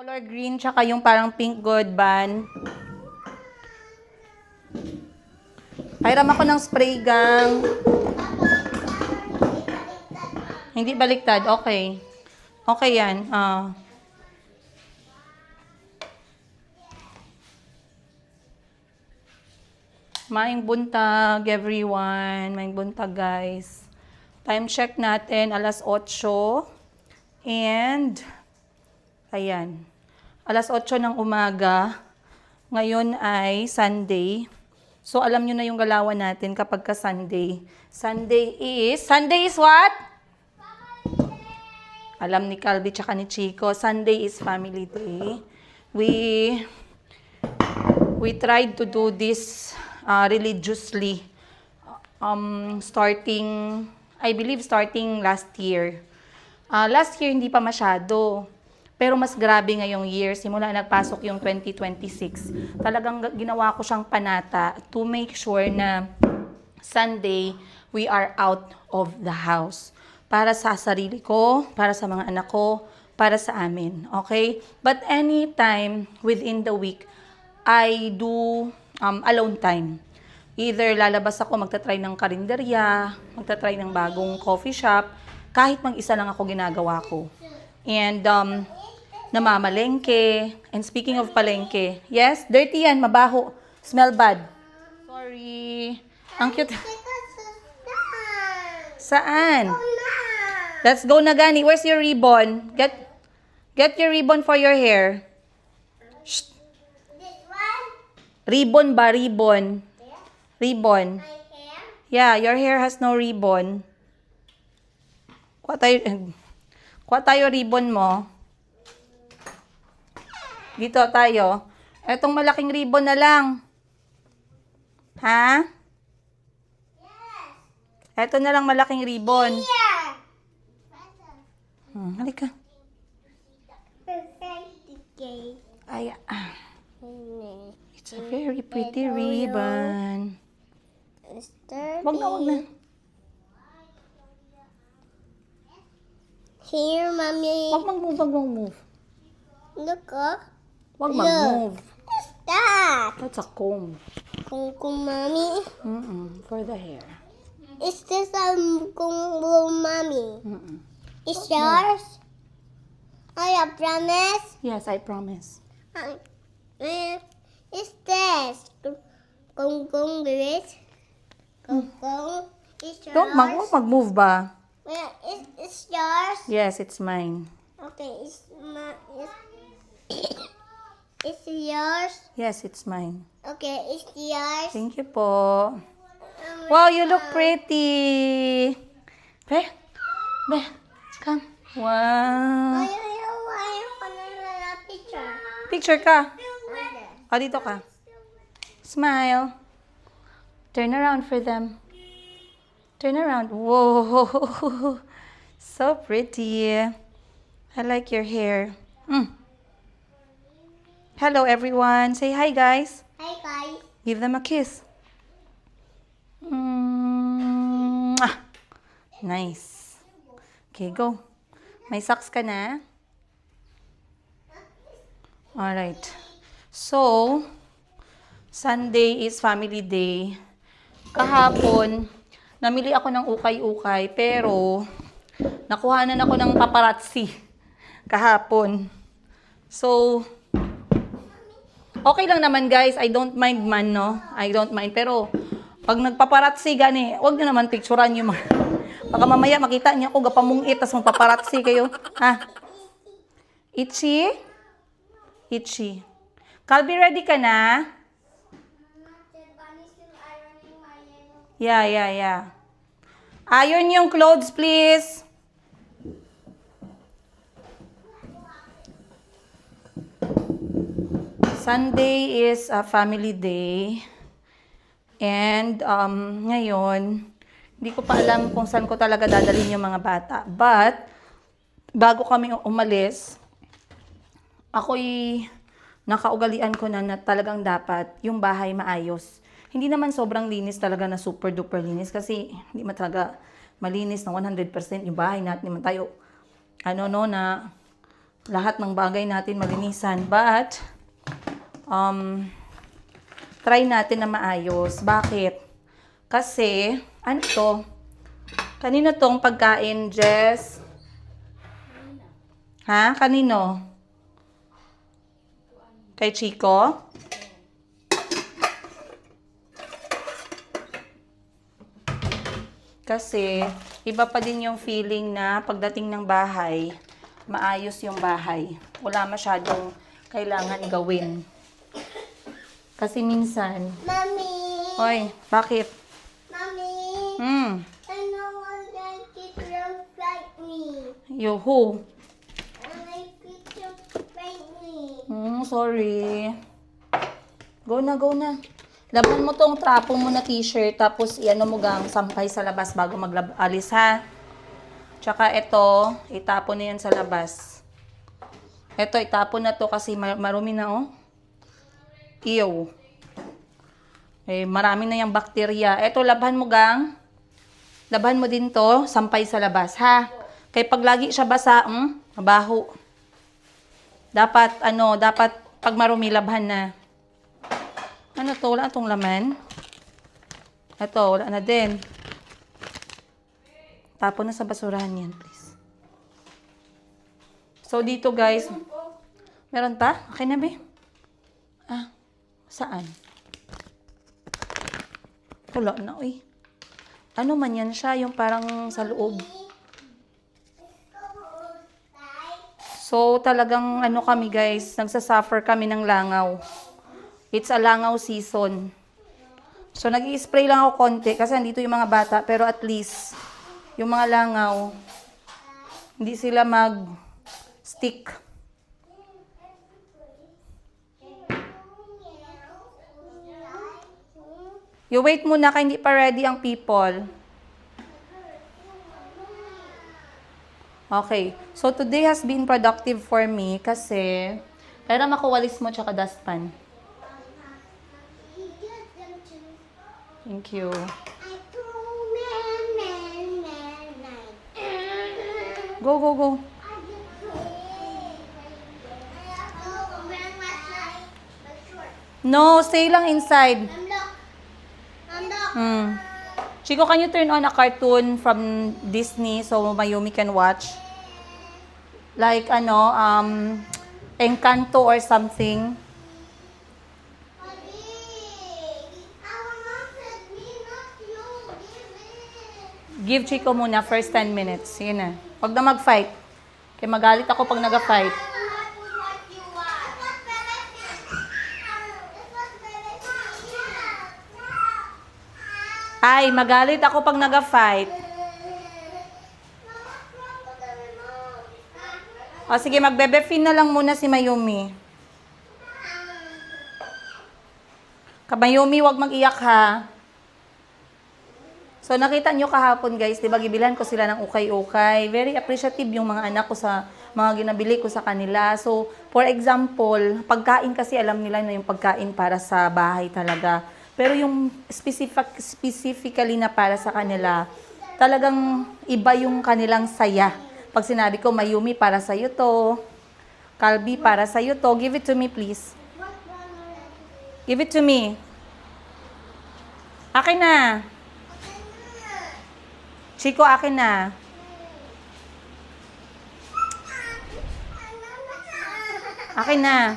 Color green, tsaka yung parang pink gold band. Pairam ako ng spray gang. Hindi baliktad. Okay. Okay yan. Maing buntag, everyone. Maing buntag, guys. Time check natin, alas 8. And, ayan. Alas 8 ng umaga. Ngayon ay Sunday. So, alam nyo na yung galawan natin kapag ka Sunday. Sunday is what? Alam ni Calvi tsaka ni Chico, Sunday is family day. We tried to do this religiously. I believe starting last year. Last year hindi pa masyado. Pero mas grabe ngayong year, simula nagpasok yung 2026. Talagang ginawa ko siyang panata to make sure na Sunday, we are out of the house. Para sa sarili ko, para sa mga anak ko, para sa amin. Okay? But anytime within the week, I do alone time. Either lalabas ako, magta-try ng karinderya, magta-try ng bagong coffee shop, kahit mag-isa lang ako ginagawa ko. And namamalengke. And speaking of palengke, yes, dirty yan, mabaho, smell bad. Sorry. Ang cute. Saan? Let's go na, Gani. Where's your ribbon? Get your ribbon for your hair. Shh. This one? Ribbon ba? Ribbon. Ribbon. My hair? Yeah, your hair has no ribbon. Kuha tayo ribbon mo. Dito tayo. Etong malaking ribbon na lang. Ha? Yes. Eto na lang malaking ribbon. Here. Halika. Okay. Ay, it's a very pretty ribbon. Wag na. Here, mommy. Wag mag-move. Look, oh. Wag mag-move. What's that? That's a comb. Kung mommy. For the hair. Is this a kung mommy? Is yours? I promise. Yes, I promise. Is this kung this? Kung is yours? Wag mag-move ba? Well, is yours? Yes, it's mine. Okay, is yours? Yes, it's mine. Okay, is yours? Thank you po. Wow, you look pretty. Be, come. Wow. Ayaw na picture. Picture ka. Okay. Dito ka. Smile. Turn around for them. Turn around. Whoa. So pretty. I like your hair. Hello, everyone. Say hi, guys. Hi, guys. Give them a kiss. Mwah. Nice. Okay, go. May socks ka na? Alright. So, Sunday is family day. Kahapon, namili ako ng ukay-ukay, pero nakuhanan ako ng paparazzi kahapon. So, okay lang naman, guys. I don't mind man, no? I don't mind. Pero, pag nagpaparazzi gani, huwag nyo naman picturean yung mga... Baka mamaya makita niyo ako gapamungit, tas magpaparazzi kayo. Ha? Itchy? Itchy. Calvi, ready ka na? Yeah. Iron yung clothes, please. Sunday is a family day. And ngayon, hindi ko pa alam kung saan ko talaga dadalhin yung mga bata. But, bago kami umalis, ako'y nakaugalian ko na talagang dapat yung bahay maayos. Hindi naman sobrang linis talaga na super duper linis kasi hindi man talaga malinis na 100% yung bahay natin. Naman tayo, na lahat ng bagay natin malinisan. But, try natin na maayos. Bakit? Kasi, ano to? Kanino tong pagkain, Jess? Ha? Kanino? Kay Chico? Kasi, iba pa din yung feeling na pagdating ng bahay, maayos yung bahay. Wala masyadong kailangan gawin. Kasi minsan, Mommy. oy, bakit? Mommy. I know I like it just like me. Yuhu. I like it just like me. Sorry. Go na, go na. Laban mo tong trapo mo na t-shirt, tapos iano mo gang sampay sa labas bago mag-alis, ha? Tsaka ito, itapon na yan sa labas. Ito, itapon na to kasi marumi na, oh. Ew. Eh, marami na yung bakterya. Ito, laban mo gang. Laban mo din to, sampay sa labas, ha? Kaya pag lagi siya basa, mabaho. Dapat, dapat pag marumi, labhan na. Ano to? Wala itong laman. Ito, wala na din. Tapon na sa basurahan yan, please. So, dito guys. Meron pa? Okay na, be? Ah, saan? Wala na, uy. Ano man yan siya? Yung parang sa loob. So, talagang kami guys, nagsasuffer kami ng langaw. It's a langaw season. So, nag-i-spray lang ako konti kasi andito yung mga bata. Pero at least, yung mga langaw, hindi sila mag-stick. You wait muna kaya hindi pa ready ang people. Okay. So, today has been productive for me kasi kaya makuwalis mo tsaka dustpan. Thank you. Go, go, go. No, stay lang inside. Chico, can you turn on a cartoon from Disney so Mayumi can watch? Like, Encanto or something. Give Chico muna, first 10 minutes. Sige na. Huwag na mag-fight. Kaya magalit ako pag nag-fight. Ay, magalit ako pag nag-fight. O sige, magbe-befin na lang muna si Mayumi. Mayumi, huwag mag-iyak ha. So, nakita nyo kahapon guys, diba, gibilan ko sila ng ukay-ukay. Very appreciative yung mga anak ko sa mga ginabili ko sa kanila. So, for example, pagkain kasi alam nila na yung pagkain para sa bahay talaga. Pero yung specifically na para sa kanila, talagang iba yung kanilang saya. Pag sinabi ko, Mayumi, para sa'yo to. Kalbi, para sa'yo to. Give it to me, please. Give it to me. Akin na. Chico, akin na. Akin na.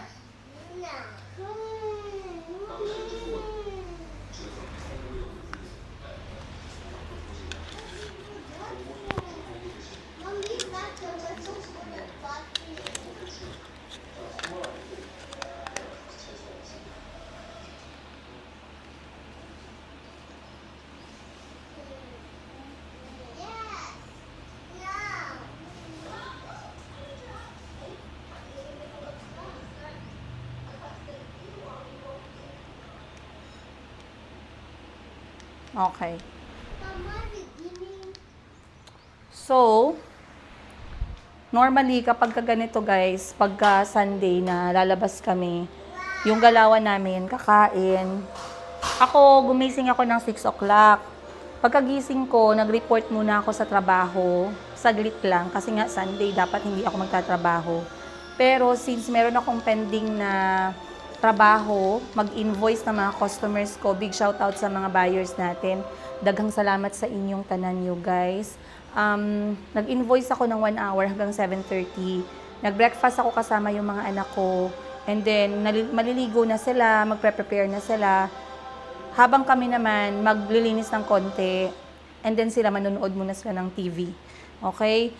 Okay. So, normally kapag ganito guys, pagka Sunday na lalabas kami, yung galawan namin, kakain. Ako, gumising ako ng 6 o'clock. Pagkagising ko, nag-report muna ako sa trabaho. Saglit lang, kasi nga Sunday, dapat hindi ako magtatrabaho. Pero since meron akong pending na trabaho, mag-invoice ng mga customers ko, big shoutout sa mga buyers natin. Daghang salamat sa inyong tanan you guys. Nag-invoice ako ng 1 hour hanggang 7:30. Nag-breakfast ako kasama yung mga anak ko. And then, maliligo na sila, magpre-prepare na sila. Habang kami naman, maglilinis ng konti. And then sila, manonood muna sila ng TV. Okay?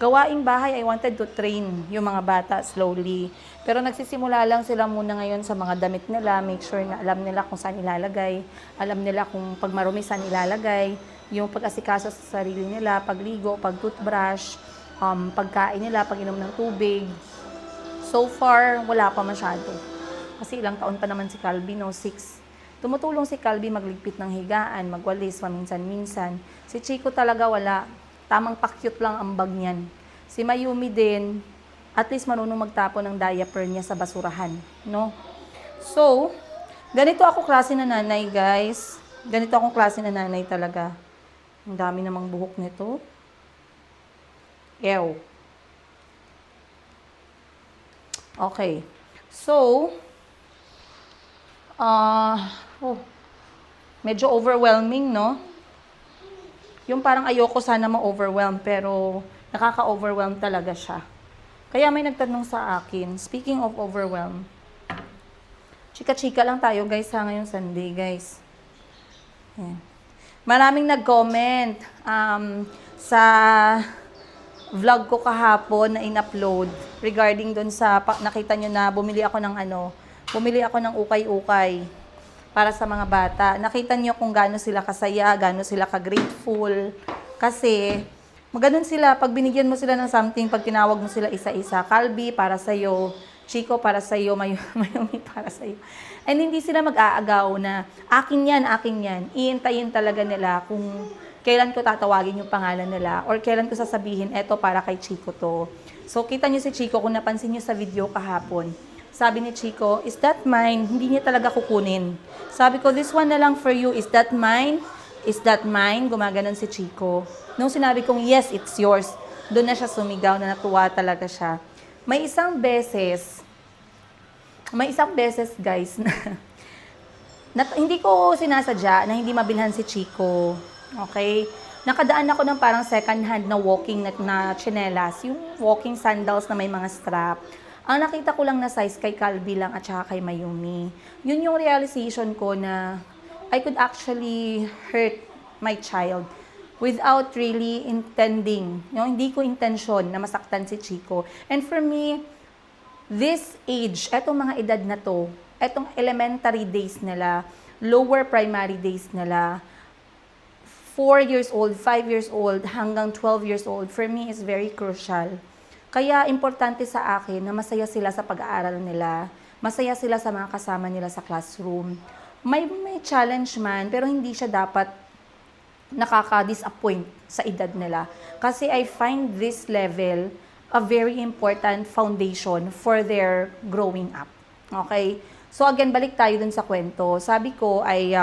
Gawaing bahay, I wanted to train yung mga bata slowly. Pero nagsisimula lang sila muna ngayon sa mga damit nila. Make sure na alam nila kung saan ilalagay. Alam nila kung pag marumi saan ilalagay. Yung pag-asikaso sa sarili nila, pagligo, pag-toothbrush, pagkain nila, pag-inom ng tubig. So far, wala pa masyado. Kasi ilang taon pa naman si Calby, no? 6. Tumutulong si Calby magligpit ng higaan, magwalis, paminsan-minsan. Si Chico talaga wala. Tamang pa-cute lang ang bag niyan. Si Mayumi din, at least marunong magtapon ng diaper niya sa basurahan, no? So, ganito ako klase na nanay, guys. Ganito akong klase na nanay talaga. Ang dami namang buhok nito. Ew. Okay. So, medyo overwhelming, no? Yung parang ayoko sana ma-overwhelm, pero nakaka-overwhelm talaga siya. Kaya may nagtanong sa akin, speaking of overwhelm, chika-chika lang tayo guys ha, ngayong Sunday guys. Ayan. Maraming nag-comment sa vlog ko kahapon na in-upload regarding dun sa, nakita nyo na bumili ako ng ukay-ukay para sa mga bata. Nakita niyo kung gaano sila kasaya, gaano sila ka-grateful. Kasi, maganon sila, pag binigyan mo sila ng something, pag tinawag mo sila isa-isa, Calby para sa'yo, Chico para sa'yo, Mayumi para sa'yo. And hindi sila mag-aagaw na, akin yan. Iintayin talaga nila kung kailan ko tatawagin yung pangalan nila or kailan ko sasabihin, eto para kay Chico to. So, kita niyo si Chico, kung napansin niyo sa video kahapon, sabi ni Chico, is that mine? Hindi niya talaga kukunin. Sabi ko, this one na lang for you. Is that mine? Is that mine? Gumaganon si Chico. Nung sinabi kong, yes, it's yours, doon na siya sumigaw, na natuwa talaga siya. May isang beses, guys, na hindi ko sinasadya na hindi mabilhan si Chico. Okay? Nakadaan ako ng parang second hand na walking na tsinelas, yung walking sandals na may mga strap. Ang nakita ko lang na size kay Calby lang at saka kay Mayumi. Yun yung realization ko na I could actually hurt my child without really intending. Hindi ko intensyon na masaktan si Chico. And for me, this age, etong mga edad na to, etong elementary days nila, lower primary days nila, 4 years old, 5 years old, hanggang 12 years old, for me is very crucial. Kaya importante sa akin na masaya sila sa pag-aaral nila, masaya sila sa mga kasama nila sa classroom. May challenge man, pero hindi siya dapat nakaka-disappoint sa edad nila. Kasi I find this level a very important foundation for their growing up. Okay? So again, balik tayo dun sa kwento. Sabi ko ay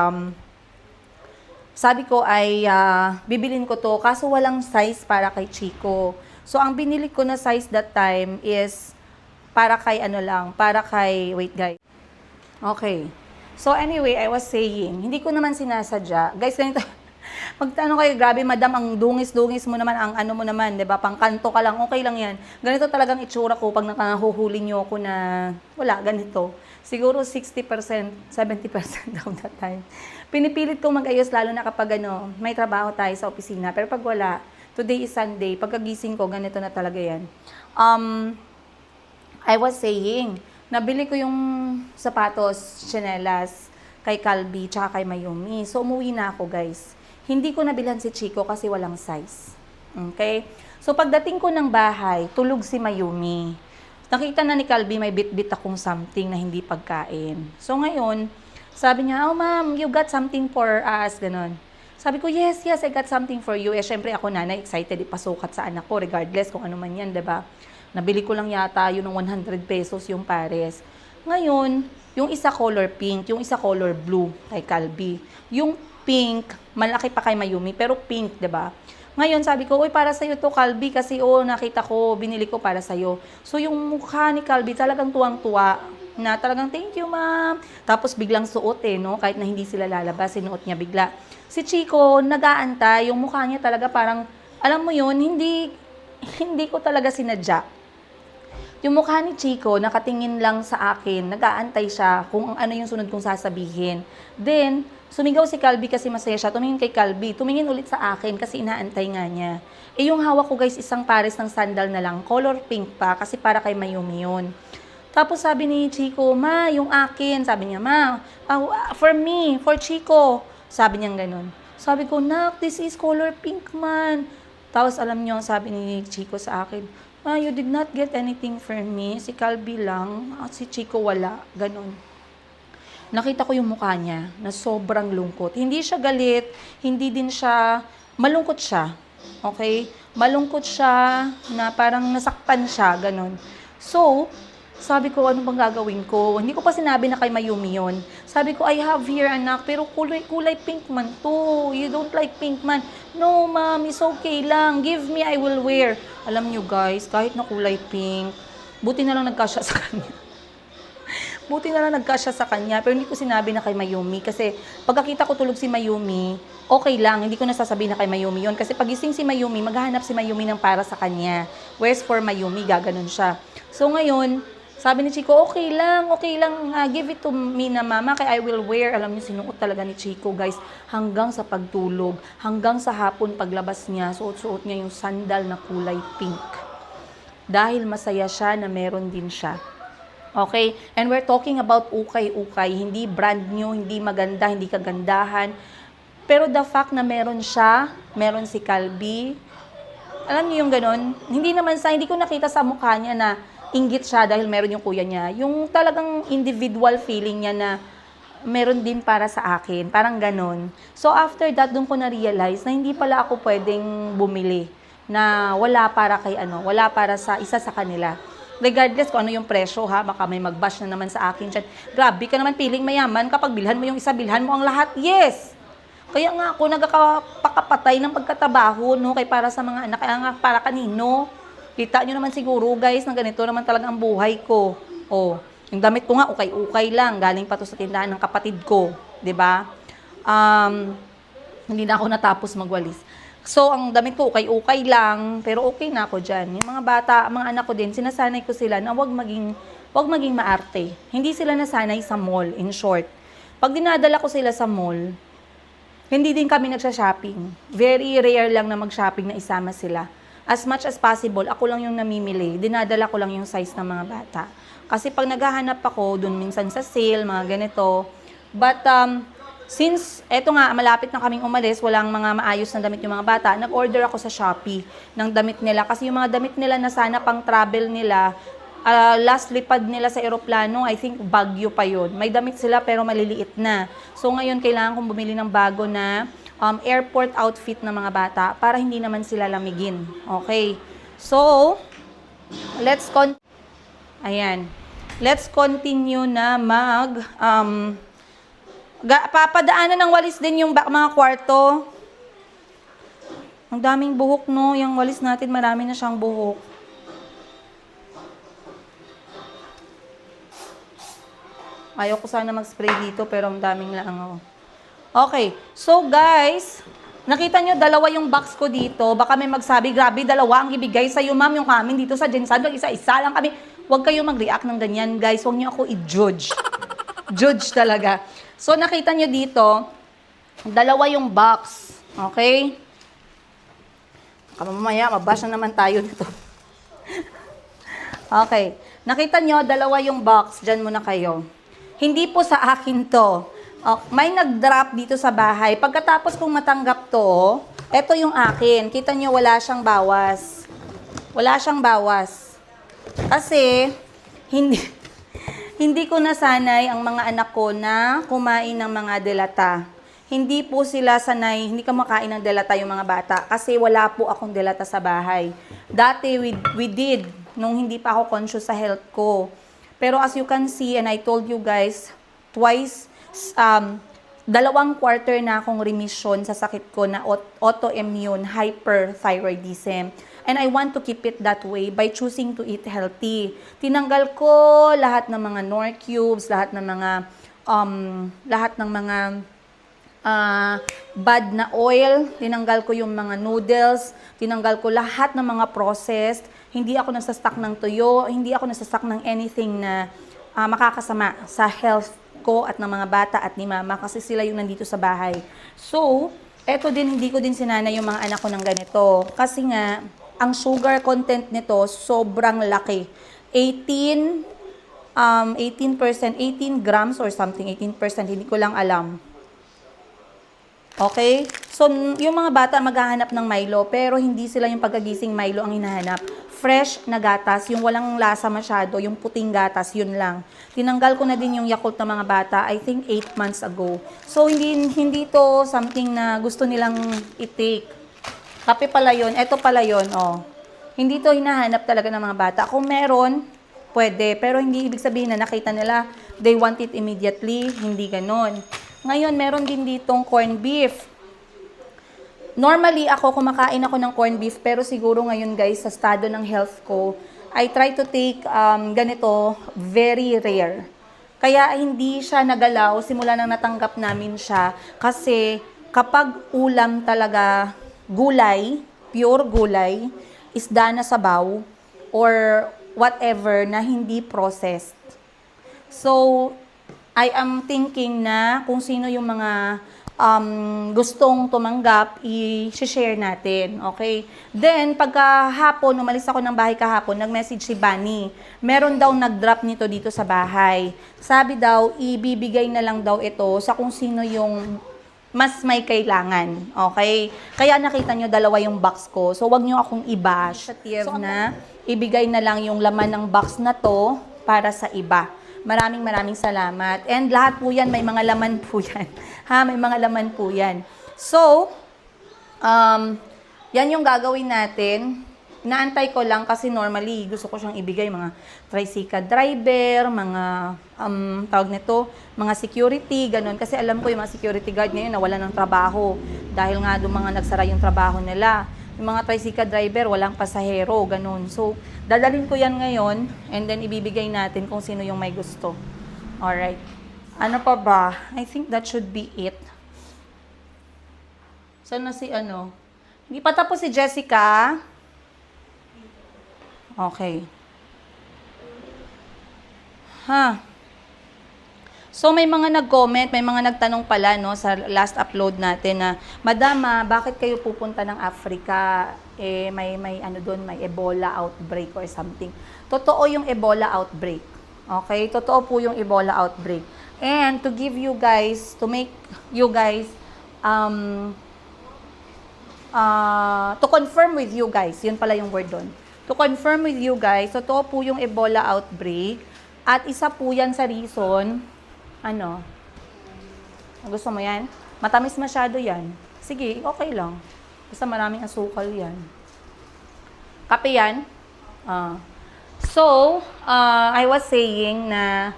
bibilin ko to, kaso walang size para kay Chico. So, ang binili ko na size that time is para kay wait guys. Okay. So, anyway, I was saying, hindi ko naman sinasadya. Guys, ganito, magtanong kayo, grabe madam, ang dungis-dungis mo naman, ang ano mo naman, di ba? Pangkanto ka lang, okay lang yan. Ganito talagang itsura ko pag nakahuhuli nyo ako na, wala, ganito. Siguro 60%, 70% of that time. Pinipilit kong mag-ayos, lalo na kapag may trabaho tayo sa opisina. Pero pag wala, today is Sunday, pagkagising ko, ganito na talaga yan. I was saying, nabili ko yung sapatos, tsinelas, kay Calby, tsaka kay Mayumi. So, umuwi na ako, guys. Hindi ko nabilhan si Chico kasi walang size. Okay? So, pagdating ko ng bahay, tulog si Mayumi. Nakita na ni Calby, may bit-bit akong something na hindi pagkain. So, ngayon, sabi niya, oh, ma'am, you got something for us, ganon. Sabi ko, yes, I got something for you. Syempre ako nanay, excited ipasukat sa anak ko, regardless kung ano man yan, diba? Nabili ko lang yata yun ng 100 pesos yung pares. Ngayon, yung isa color pink, yung isa color blue kay Calby. Yung pink, malaki pa kay Mayumi, pero pink, diba? Ngayon, sabi ko, uy, para sa'yo to, Calby, kasi nakita ko, binili ko para sa'yo. So, yung mukha ni Calby talagang tuwang-tuwa, na talagang, thank you, ma'am. Tapos, biglang suot no? Kahit na hindi sila lalabas, sinuot niya bigla. Si Chico, nag-aantay, yung mukha niya talaga parang, alam mo yun, hindi ko talaga sinadya. Yung mukha ni Chico, nakatingin lang sa akin, nag-aantay siya kung ano yung sunod kong sasabihin. Then, sumigaw si Calby kasi masaya siya. Tumingin kay Calby. Tumingin ulit sa akin kasi inaantay nga niya. Yung hawak ko guys, isang pares ng sandal na lang. Color pink pa kasi para kay Mayumi yun. Tapos sabi ni Chico, ma, yung akin. Sabi niya, ma, for me, for Chico. Sabi niya ganun. Sabi ko, nak, this is color pink man. Tapos alam niyo, sabi ni Chico sa akin, ma, you did not get anything for me. Si Calby lang, si Chico wala. Ganun. Nakita ko yung mukha niya na sobrang lungkot. Hindi siya galit, hindi din siya, malungkot siya. Okay? Malungkot siya na parang nasaktan siya, ganun. So, sabi ko, ano bang gagawin ko? Hindi ko pa sinabi na kay Mayumi yun. Sabi ko, I have here, anak, pero kulay pink man to. You don't like pink man. No, ma'am, it's okay lang. Give me, I will wear. Alam nyo guys, kahit na kulay pink, buti na lang nagkasya sa kanya. Buti na lang nagkasya sa kanya, pero hindi ko sinabi na kay Mayumi kasi pagkakita ko tulog si Mayumi, okay lang, hindi ko nasasabihin na kay Mayumi yon kasi pagising si Mayumi, maghahanap si Mayumi ng para sa kanya. Where's for Mayumi, gaganon siya. So ngayon, sabi ni Chico, okay lang, give it to me na mama, kaya I will wear. Alam niyo, sinuot talaga ni Chico, guys, hanggang sa pagtulog, hanggang sa hapon paglabas niya, suot-suot niya yung sandal na kulay pink. Dahil masaya siya na meron din siya. Okay? And we're talking about ukay-ukay. Hindi brand new, hindi maganda, hindi kagandahan. Pero the fact na meron siya, meron si Calby, alam niyo yung ganon? Hindi ko nakita sa mukha niya na inggit siya dahil meron yung kuya niya. Yung talagang individual feeling niya na meron din para sa akin. Parang ganon. So after that, doon ko na-realize na hindi pala ako pwedeng bumili na wala para wala para sa isa sa kanila. Regardless kung ano yung presyo ha, baka may mag-bash na naman sa akin dyan. Grabe ka naman piling mayaman kapag bilhan mo yung isa, bilhan mo ang lahat. Yes! Kaya nga ako nagkakapakapatay ng pagkatabaho, no? Kaya para sa mga anak, kaya nga para kanino. Kita nyo naman siguro guys, na ganito naman talaga ang buhay ko. Oh, yung damit ko nga, ukay-ukay lang. Galing pa to sa tindahan ng kapatid ko. 'Di ba? Hindi na ako natapos magwalis. So, ang damit ko, ukay-ukay lang, pero okay na ako dyan. Yung mga bata, mga anak ko din, sinasanay ko sila na wag maging maarte. Hindi sila nasanay sa mall, in short. Pag dinadala ko sila sa mall, hindi din kami nagsha-shopping. Very rare lang na mag-shopping na isama sila. As much as possible, ako lang yung namimili. Dinadala ko lang yung size ng mga bata. Kasi pag naghahanap ako, dun minsan sa sale, mga ganito. But, since, eto nga, malapit na kaming umalis, walang mga maayos na damit yung mga bata, nag-order ako sa Shopee ng damit nila. Kasi yung mga damit nila na sana pang travel nila, last lipad nila sa eroplano, I think Baguio pa yun. May damit sila pero maliliit na. So ngayon, kailangan kong bumili ng bago na airport outfit ng mga bata para hindi naman sila lamigin. Okay. So, let's continue na papadaanan ng walis din yung mga kwarto. Ang daming buhok, no? Yung walis natin, marami na siyang buhok. Ayaw ko sana mag-spray dito, pero ang daming lang. Okay. So, guys, nakita nyo, dalawa yung box ko dito. Baka may magsabi, grabe, dalawa ang ibigay sa'yo, ma'am, yung amin dito sa Jensan. Isa-isa lang kami. Huwag kayong mag-react ng ganyan, guys. Huwag nyo ako i-judge. Judge talaga. So, nakita nyo dito, dalawa yung box. Okay? Mamaya, mabash na naman tayo nito. Okay. Nakita nyo, dalawa yung box. Diyan muna kayo. Hindi po sa akin to. May nag-drop dito sa bahay. Pagkatapos kong matanggap to, ito yung akin. Kita nyo, wala siyang bawas. Wala siyang bawas. Kasi, hindi ko nasanay ang mga anak ko na kumain ng mga delata. Hindi po sila sanay, hindi kumakain ng delata yung mga bata kasi wala po akong delata sa bahay. Dati we did nung hindi pa ako conscious sa health ko. Pero as you can see, and I told you guys twice, 2 quarter na akong remission sa sakit ko na autoimmune hyperthyroidism. And I want to keep it that way by choosing to eat healthy. Tinanggal ko lahat ng mga Knorr cubes, lahat ng mga bad na oil, tinanggal ko yung mga noodles, tinanggal ko lahat ng mga processed. Hindi ako nagsastock ng tuyo, hindi ako nagsastock ng anything na makakasama sa health ko at ng mga bata at ni mama kasi sila yung nandito sa bahay. So, eto din, hindi ko din sinana yung mga anak ko ng ganito. Kasi nga, ang sugar content nito sobrang laki. 18%, 18 grams or something, 18%, hindi ko lang alam. Okay? So, yung mga bata maghahanap ng Milo, pero hindi sila yung pagkagising Milo ang hinahanap. Fresh na gatas, yung walang lasa masyado, yung puting gatas, yun lang. Tinanggal ko na din yung Yakult ng mga bata, I think 8 months ago. So, hindi to something na gusto nilang i-take. Kape pala yun, eto pala yun, oh. Hindi to hinahanap talaga ng mga bata. Kung meron, pwede. Pero hindi ibig sabihin na nakita nila, they want it immediately. Hindi ganon. Ngayon, meron din ditong corned beef. Normally, kumakain ako ng corned beef, pero siguro ngayon guys, sa estado ng health ko, I try to take ganito, very rare. Kaya hindi siya nagalaw, simula nang natanggap namin siya, kasi kapag ulam talaga, gulay, pure gulay, isda na sabaw, or whatever na hindi processed. So, I am thinking na kung sino yung mga gustong tumanggap, i-share natin. Okay? Then, pagkahapon, umalis ako ng bahay kahapon, nag-message si Bunny. Meron daw nag-drop nito dito sa bahay. Sabi daw, ibibigay na lang daw ito sa kung sino yung mas may kailangan. Okay? Kaya nakita nyo, 2 yung box ko. So, wag nyo akong i-bash. So, na, ibigay na lang yung laman ng box na to para sa iba. Maraming salamat. And lahat po yan, may mga laman po yan. Ha? May mga laman po yan. So, yan yung gagawin natin. Naantay ko lang kasi normally gusto ko siyang ibigay mga tricycle driver, mga tawag nito, mga security, ganun. Kasi alam ko yung mga security guard ngayon nawalan ng trabaho dahil nga doon mga nagsara yung trabaho nila. Yung mga tricycle driver, walang pasahero, ganun. So, dadalhin ko yan ngayon and then ibibigay natin kung sino yung may gusto. Alright. Ano pa ba? I think that should be it. Sana si ano? Hindi pa tapos si Jessica. Okay. So, may mga nag-comment, may mga nagtanong pala no, sa last upload natin na, Madama, bakit kayo pupunta ng Africa? May ano doon, may Ebola outbreak or something. Totoo yung Ebola outbreak. Okay? Totoo po yung Ebola outbreak. And to give you guys, to make you guys, to confirm with you guys, yun pala yung word doon. To confirm with you guys, totoo po yung Ebola outbreak. At isa po yan sa reason, ano? Gusto mo yan? Matamis masyado yan. Sige, okay lang. Basta maraming asukal yan. Kape yan? So, I was saying na,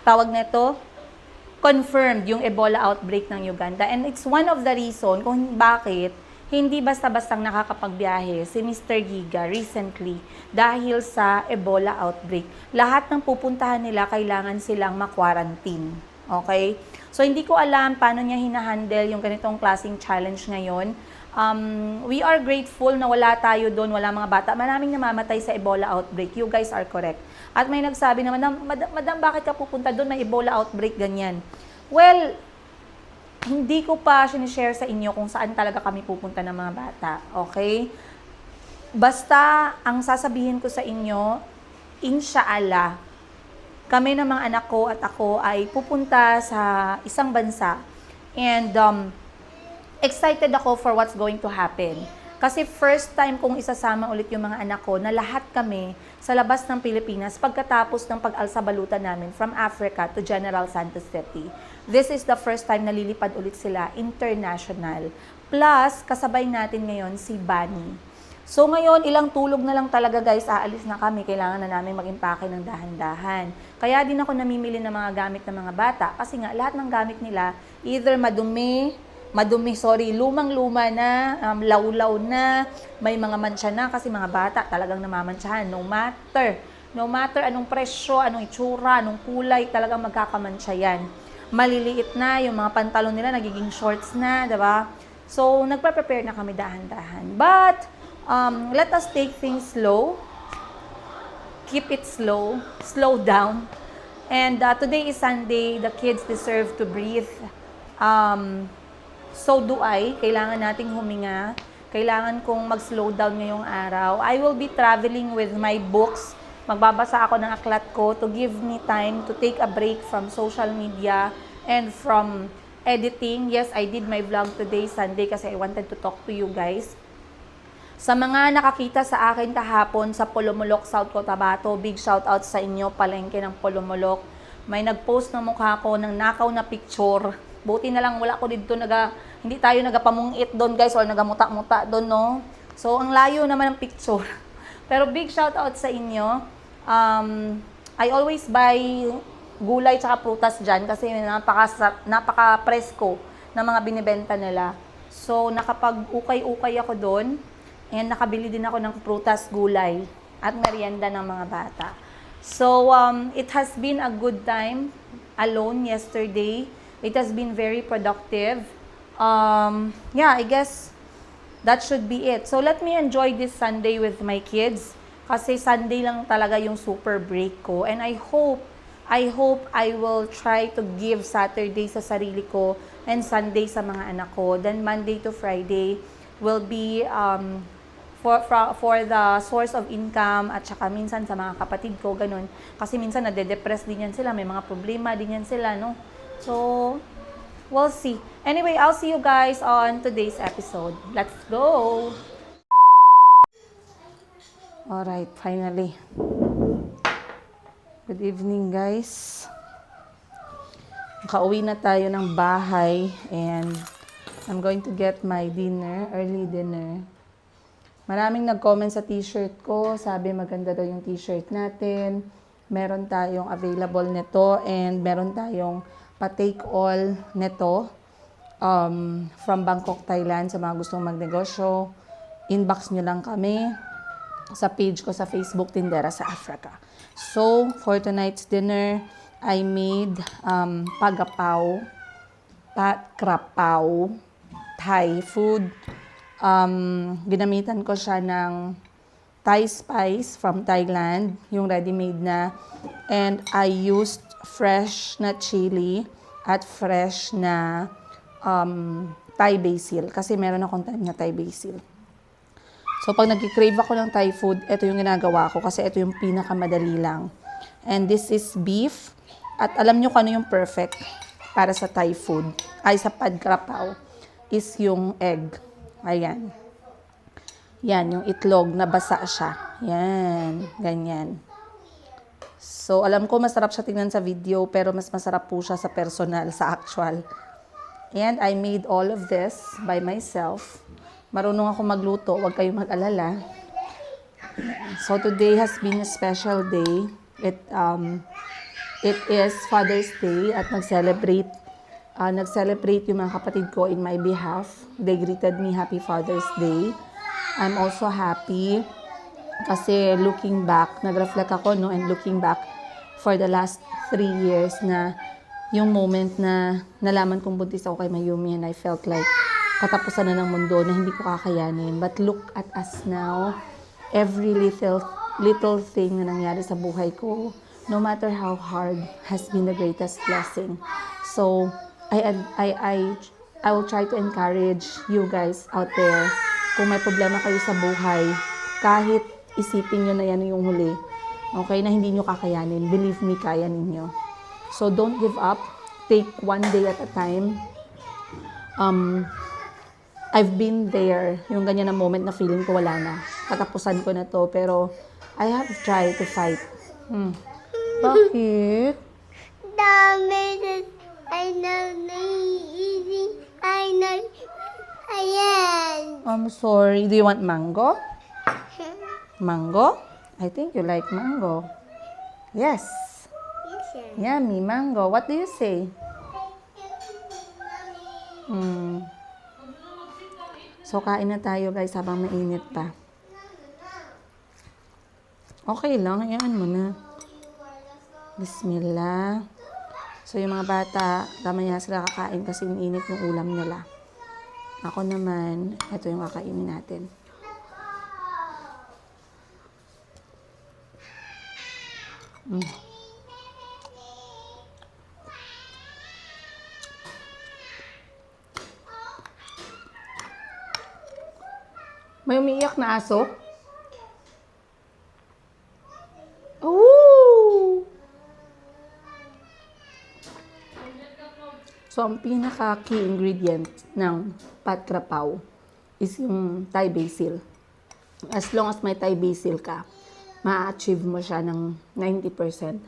tawag nito, confirmed yung Ebola outbreak ng Uganda. And it's one of the reason kung bakit hindi basta-bastang nakakapagbiyahe si Mr. Giga recently dahil sa Ebola outbreak. Lahat ng pupuntahan nila, kailangan silang ma-quarantine. Okay? So, hindi ko alam paano niya hinahandle yung ganitong klaseng challenge ngayon. We are grateful na wala tayo doon, wala mga bata. Maraming namamatay sa Ebola outbreak. You guys are correct. At may nagsabi naman, Madam, bakit ka pupunta doon? May Ebola outbreak, ganyan. Well, hindi ko pa sinishare sa inyo kung saan talaga kami pupunta ng mga bata. Okay? Basta, ang sasabihin ko sa inyo, insyaallah, kami ng mga anak ko at ako ay pupunta sa isang bansa. And excited ako for what's going to happen. Kasi first time kong isasama ulit yung mga anak ko na lahat kami sa labas ng Pilipinas pagkatapos ng pag-alsabalutan namin from Africa to General Santos City. This is the first time na lilipad ulit sila international. Plus, kasabay natin ngayon si Bunny. So ngayon, ilang tulog na lang talaga guys, aalis na kami. Kailangan na namin mag-impake ng dahan-dahan. Kaya din ako namimili ng mga gamit ng mga bata. Kasi nga, lahat ng gamit nila, either lumang-luma na, law-law na, may mga mancha na. Kasi mga bata talagang namamantsahan. No matter anong presyo, anong itsura, anong kulay, talagang magkakamantsa yan. Maliliit na, yung mga pantalon nila nagiging shorts na, diba? So, nagpa-prepare na kami dahan-dahan. But, let us take things slow. Keep it slow. Slow down. And today is Sunday. The kids deserve to breathe. So do I. Kailangan nating huminga. Kailangan kong mag-slow down ngayong araw. I will be traveling with my books. Magbabasa ako ng aklat ko to give me time to take a break from social media and from editing. Yes, I did my vlog today, Sunday, kasi I wanted to talk to you guys. Sa mga nakakita sa akin kahapon sa Polomolok, South Cotabato, big shout out sa inyo, palengke ng Polomolok. May nag-post ng mukha ko ng nakaw na picture. Buti na lang wala ko dito, hindi tayo nagapamungit doon guys, or nagamuta-muta doon, no? So, ang layo naman ng picture. Pero big shout out sa inyo. I always buy gulay tsaka prutas dyan kasi napaka-presko na mga binibenta nila. So, nakapag-ukay-ukay ako doon. And nakabili din ako ng prutas, gulay, at merienda ng mga bata. So, it has been a good time alone yesterday. It has been very productive. Yeah, I guess that should be it. So, let me enjoy this Sunday with my kids. Kasi Sunday lang talaga yung super break ko. And I hope I will try to give Saturday sa sarili ko and Sunday sa mga anak ko. Then Monday to Friday will be for the source of income at saka minsan sa mga kapatid ko, ganun. Kasi minsan nade-depress din yan sila, may mga problema din yan sila, no? So, we'll see. Anyway, I'll see you guys on today's episode. Let's go! Alright, finally. Good evening, guys. Nakauwi na tayo ng bahay and I'm going to get my dinner, early dinner. Maraming nag-comment sa t-shirt ko. Sabi maganda daw yung t-shirt natin. Meron tayong available nito and meron tayong pa-take all nito from Bangkok, Thailand. Sa mga gustong magnegosyo, inbox nyo lang kami sa page ko sa Facebook, Tindera sa Africa. So, for tonight's dinner, I made pagapaw, krapao, Thai food. Ginamitan ko siya ng Thai spice from Thailand, yung ready-made na. And I used fresh na chili at fresh na Thai basil. Kasi meron akong time na Thai basil. So, pag nag-crave ako ng Thai food, ito yung ginagawa ko kasi ito yung pinakamadali lang. And this is beef. At alam nyo kung ano yung perfect para sa Thai food, ay sa pad krapao, is yung egg. Ayan. Yan, yung itlog na basa siya. Yan, ganyan. So, alam ko masarap siya tingnan sa video, pero mas masarap po siya sa personal, sa actual. And I made all of this by myself. Marunong ako magluto, huwag kayong mag-alala. So today has been a special day. It is Father's Day at nag-celebrate yung mga kapatid ko in my behalf. They greeted me Happy Father's Day. I'm also happy kasi looking back, nag-reflect ako no, and looking back for the last 3 years na yung moment na nalaman kong buntis ako kay Mayumi and I felt like katapusan na ng mundo na hindi ko kakayanin. But look at us now. Every little thing na nangyari sa buhay ko, no matter how hard, has been the greatest blessing. So, I will try to encourage you guys out there. Kung may problema kayo sa buhay, kahit isipin nyo na yan yung huli, okay, na hindi nyo kakayanin, believe me, kaya ninyo. So, don't give up. Take one day at a time. I've been there, yung ganyan na moment na feeling ko wala na. Katapusan ko na to, pero I have tried to fight. Bakit? Dami na, ayan. I'm sorry. Do you want mango? Mango? I think you like mango. Yes. Yes, sir. Yummy mango. What do you say? Mommy. So, kain na tayo guys habang mainit pa. Okay lang, hayaan mo na. Bismillah. So, yung mga bata, mamaya sila kakain kasi init yung ulam nila. Ako naman, ito yung kakainin natin. May umiiyak na aso? Ooh! So, ang pinaka-key ingredient ng pat krapaw is yung Thai basil. As long as may Thai basil ka, ma-achieve mo siya ng 90%.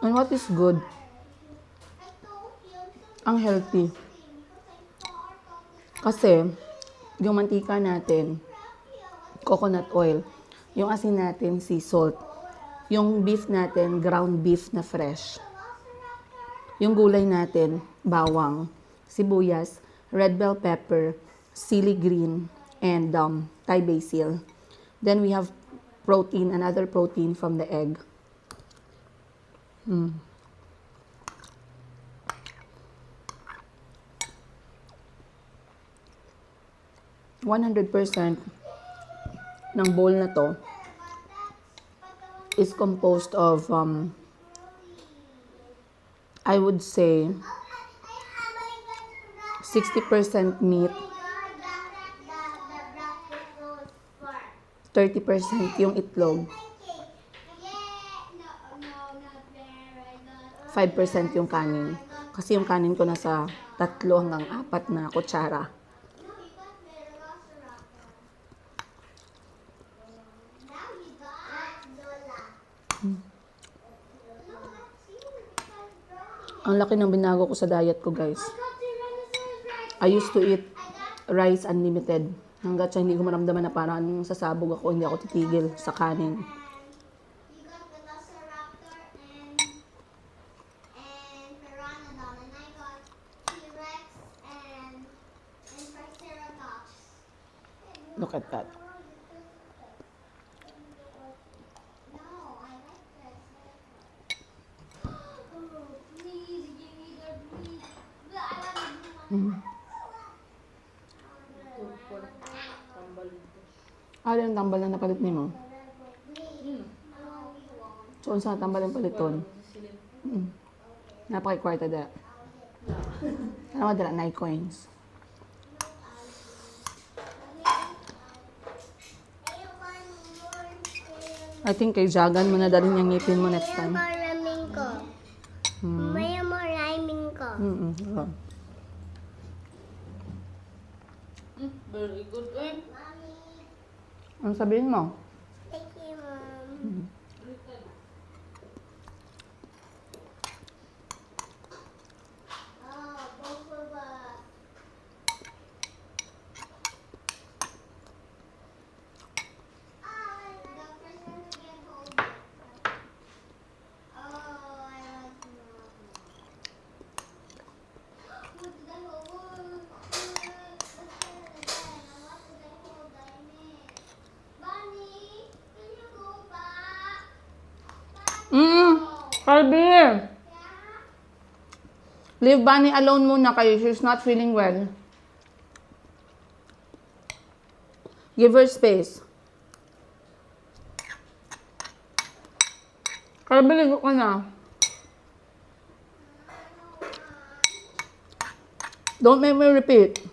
And what is good? Ang healthy. Kasi, yung mantika natin, coconut oil. Yung asin natin, sea salt. Yung beef natin, ground beef na fresh. Yung gulay natin, bawang, sibuyas, red bell pepper, chili green, and Thai basil. Then we have protein, another protein from the egg. 100% ng bowl na to is composed of, I would say, 60% meat, 30% yung itlog, 5% yung kanin. Kasi yung kanin ko nasa 3 hanggang 4 na kutsara. Ang laki ng binago ko sa diet ko, guys. I used to eat rice unlimited. Hanggat sa hindi ko maramdaman na parang sasabog ako, hindi ako titigil sa kanin. You got the Velociraptor and Pteranodon, and I got T-Rex and Triceratops. Look at that. No, I like Triceratops. Oh, please give me the please. I want the blue one. Ah, yung tambal na napalit ni mo. So, sa tambal yung paliton. Napakikwarta da. Ano ka dala? 9 coins. I think kay Jagan mo na dalhin yung ngipin mo next time. Maraming ko. May maraming ko. Yeah. Very good, eh? Mommy, Ano sabihin mo? thank you, Mom. Oh, both of us. The first one to get home. Oh, I like Mom. What did I hold? Let's try it again. What did I hold? I missed. Bunny, can you go back? Kalbi! Yeah? Leave Bunny alone muna kayo. She's not feeling well. Give her space. Kalbi, ligo ka na. Don't make me repeat.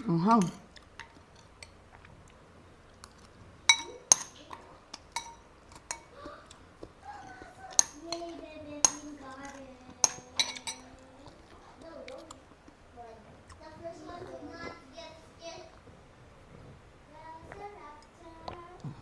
Anghang. Yay, baby, we got it. The first one to not get scared. Velociraptor.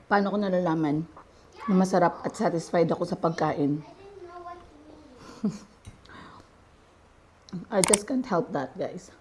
Paano ko nalalaman na masarap at satisfied ako sa pagkain? I didn't know what to mean. I just can't help that, guys.